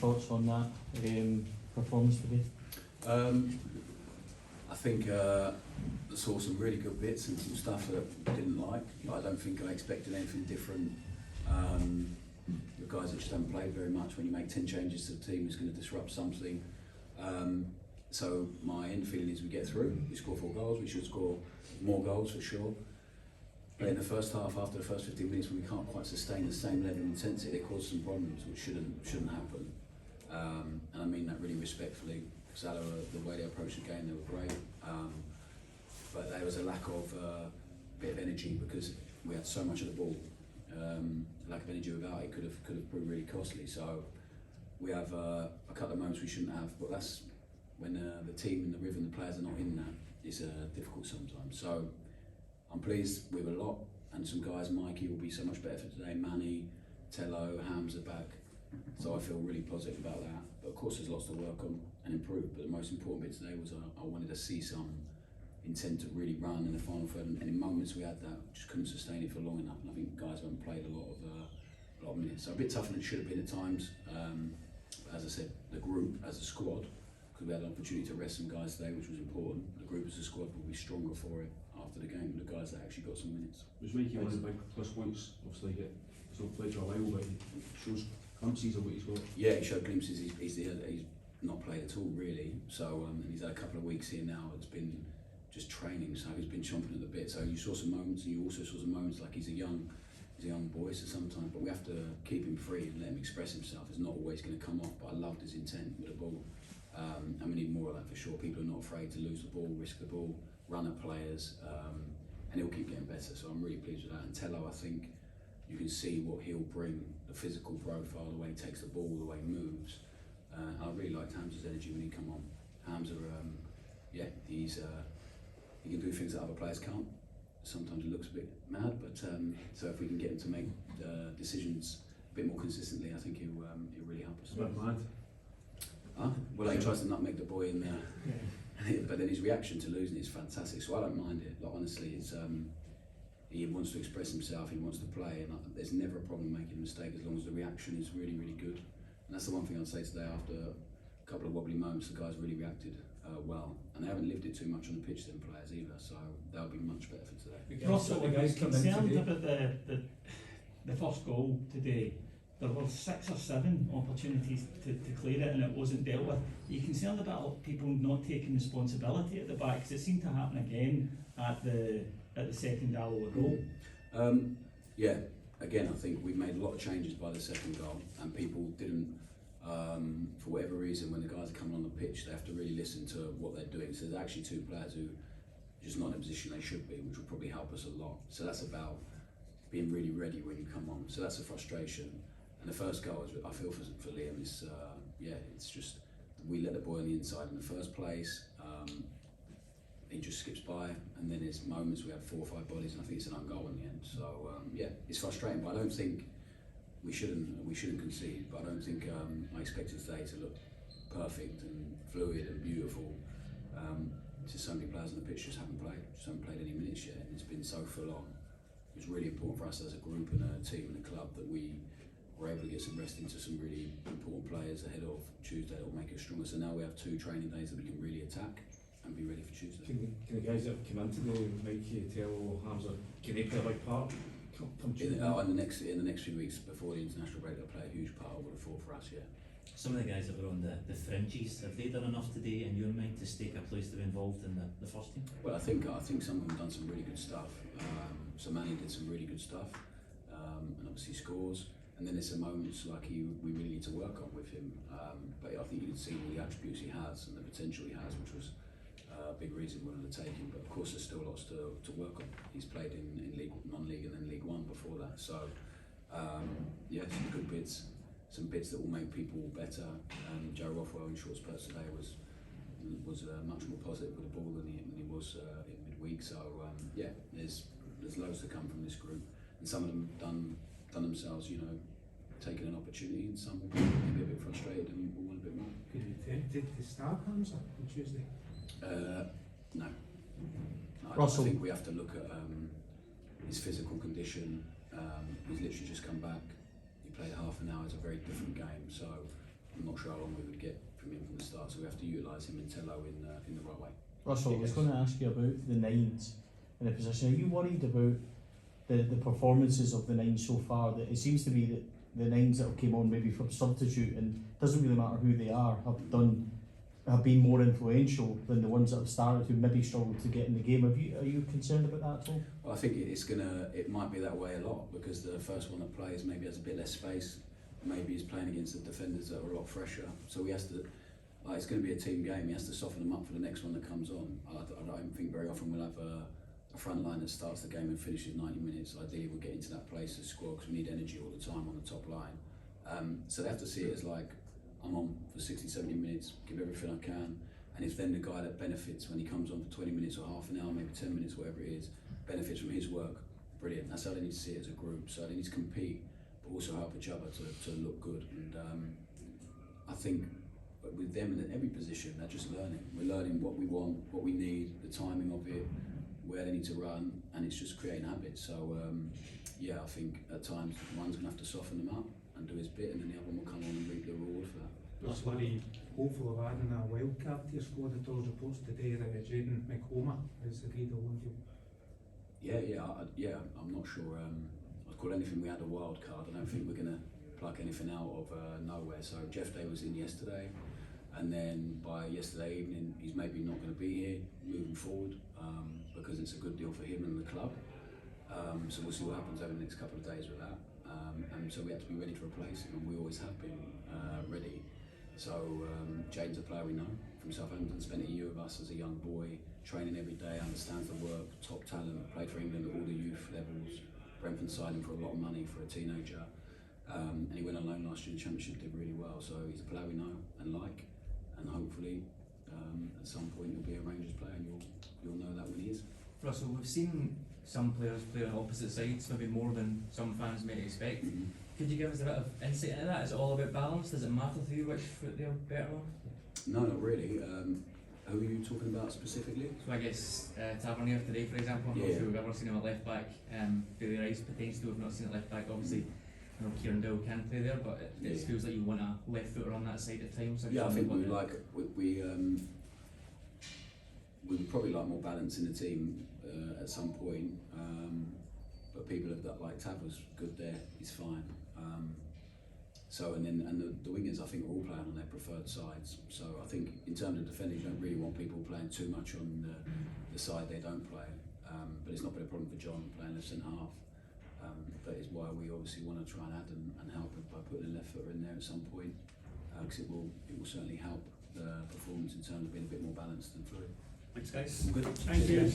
Thoughts on that performance today? I think I saw some really good bits and some stuff that I didn't like. I don't think I expected anything different. The guys that just haven't played very much, when you make 10 changes to the team, it's going to disrupt something. So my end feeling is we get through, we score 4 goals, we should score more goals for sure. But in the first half, after the first 15 minutes, when we can't quite sustain the same level of intensity, it caused some problems which shouldn't happen. And I mean that really respectfully, because Alloa, the way they approached the game, they were great. But there was a lack of bit of energy because we had so much of the ball. Lack of energy without it could have proved really costly. So we have a couple of moments we shouldn't have, but that's when the team and the rhythm, the players are not in that. It's difficult sometimes. So I'm pleased with a lot, and some guys. Mikey will be so much better for today. Manny, Tello, Hams are back. So I feel really positive about that. But of course, there's lots to work on and improve. But the most important bit today was I wanted to see some intent to really run in the final third, and in moments we had that, just couldn't sustain it for long enough. And I think guys haven't played a lot of minutes, so a bit tougher than it should have been at times. But as I said, the group as a squad, because we had an opportunity to rest some guys today, which was important. The group as a squad will be stronger for it after the game. The guys that actually got some minutes. Was Mikey one of the big plus points? Obviously, he's not played for a while, but he shows glimpses of what he's got. Yeah, he showed glimpses. He's not played at all really. So and he's had a couple of weeks here now. It's been just training, so he's been chomping at the bit. So you saw some moments, and you also saw some moments like he's a young boy, so sometimes, but we have to keep him free and let him express himself. It's not always going to come off, but I loved his intent with the ball. And we need more of that for sure. People are not afraid to lose the ball, risk the ball, run at players, and he'll keep getting better. So I'm really pleased with that. And Tello, I think you can see what he'll bring, the physical profile, the way he takes the ball, the way he moves. I really liked Hamza's energy when he come on. Hamza, he can do things that other players can't. Sometimes it looks a bit mad, but so if we can get him to make decisions a bit more consistently, I think he'll really help us. Not mad. Well, he tries to nutmeg the boy in there, but then his reaction to losing is fantastic. So I don't mind it. Like honestly, it's he wants to express himself, he wants to play, and there's never a problem making a mistake as long as the reaction is really, really good. And that's the one thing I'd say today. After a couple of wobbly moments, the guys really reacted well, and they haven't lived it too much on the pitch, them players either. So that'll be much better for today. Russell, I was concerned about the first goal today. There were 6 or 7 opportunities to clear it, and it wasn't dealt with. Are you concerned about people not taking responsibility at the back? Because it seemed to happen again at the second Alloa goal. Yeah, again, I think we've made a lot of changes by the second goal, and people didn't, for whatever reason, when the guys are coming on the pitch, they have to really listen to what they're doing. So there's actually 2 players who are just not in a position they should be, which will probably help us a lot. So that's about being really ready when you come on. So that's a frustration. And the first goal, I feel for Liam, is it's just, we let the boy on the inside in the first place. He just skips by, and then there's moments we have 4 or 5 bodies, and I think it's an own goal in the end. So it's frustrating, but I don't think we shouldn't concede. But I don't think I expected today to look perfect and fluid and beautiful. Just so many players on the pitch just haven't played any minutes yet, and it's been so full on. It was really important for us as a group and a team and a club that we were able to get some rest into some really important players ahead of Tuesday that will make us stronger. So now we have 2 training days that we can really attack and be ready for Tuesday. Can the guys that have come in today, Mikey, Tello, Hamza, can they play a big part come Tuesday? In the next few weeks before the international break, they'll play a huge part. I would have thought for us, yeah. Some of the guys that were on the fringes, have they done enough today in your mind to stake a place to be involved in the first team? Well, I think some of them have done some really good stuff. So Manny did some really good stuff, and obviously scores. And then there's some moments like we really need to work on with him. But I think you can see all the attributes he has and the potential he has, which was a big reason we wanted to take him. But of course, there's still lots to work on. He's played in League, non-league, and then League One before that. So some good bits. Some bits that will make people better. Joe Rothwell in short spurts today was much more positive with the ball than he was in midweek. So there's loads to come from this group, and some of them done themselves, taking an opportunity, and some will be a bit frustrated and will want a bit more. Could you tempted to start Hamza on Tuesday? No. Russell. I think we have to look at his physical condition. He's literally just come back. He played half an hour. It's a very different game, so I'm not sure how long we would get from him from the start, so we have to utilise him and Tello in the right way. Russell, I was going to ask you about the nines in the position. Are you worried about the performances of the nines so far? That it seems to be that the nines that have came on maybe from substitute, and it doesn't really matter who they are, have been more influential than the ones that have started who maybe struggled to get in the game. Are you concerned about that at all? Well, I think it might be that way a lot, because the first one that plays maybe has a bit less space, maybe he's playing against the defenders that are a lot fresher, so he has to, it's going to be a team game, he has to soften them up for the next one that comes on. I don't think very often we'll have a front line that starts the game and finishes 90 minutes. Ideally we'll get into that place to score, because we need energy all the time on the top line. So they have to see it as like, I'm on for 60, 70 minutes, give everything I can, and if then the guy that benefits when he comes on for 20 minutes or half an hour, maybe 10 minutes, whatever it is, benefits from his work, brilliant. That's how they need to see it as a group. So they need to compete, but also help each other to look good. And I think with them in every position, they're just learning. We're learning what we want, what we need, the timing of it, where they need to run, and it's just creating habits. So yeah, I think at times one's going to have to soften them up and do his bit, and then the other one will come on and reap the reward for that. That's very hopeful of adding a wild card to your squad. At all reports today that Jaden McComa is agreed on loan deal. Yeah, I'm not sure. I'd call anything we had a wild card. I don't think we're going to pluck anything out of nowhere. So Jeff Day was in yesterday, and then by yesterday evening he's maybe not going to be here moving forward, because it's a good deal for him and the club. So we'll see what happens over the next couple of days with that. And so we have to be ready to replace him, and we always have been ready. So Jaden's a player we know from Southampton, spent a year with us as a young boy, training every day, understands the work, top talent, played for England at all the youth levels. Brentford signed him for a lot of money for a teenager, and he went on loan last year in the Championship, did really well. So he's a player we know and like, and hopefully at some point he'll be a Rangers player, and you'll know that when he is. Russell, we've seen some players play on opposite sides, maybe more than some fans may expect. Could you give us a bit of insight into that? Is it all about balance? Does it matter to you which foot they're better on? No, not really. Who are you talking about specifically? So I guess Tavernier today, for example, I'm not sure we've ever seen him at left back. Bailey Rice potentially, we've not seen at left back. Obviously, I know Kieran Dow can play there, but it feels like you want a left footer on that side at times. Yeah, I think we would probably like more balance in the team at some point. But people have got, like Tav was good there, he's fine. So and the wingers I think are all playing on their preferred sides. So I think in terms of defending, you don't really want people playing too much on the side they don't play. But it's not been a problem for John playing left centre half. That is why we obviously want to try and add and help by putting a left footer in there at some point, because it will certainly help the performance in terms of being a bit more balanced and fluid. Thanks guys. Good. Thank you.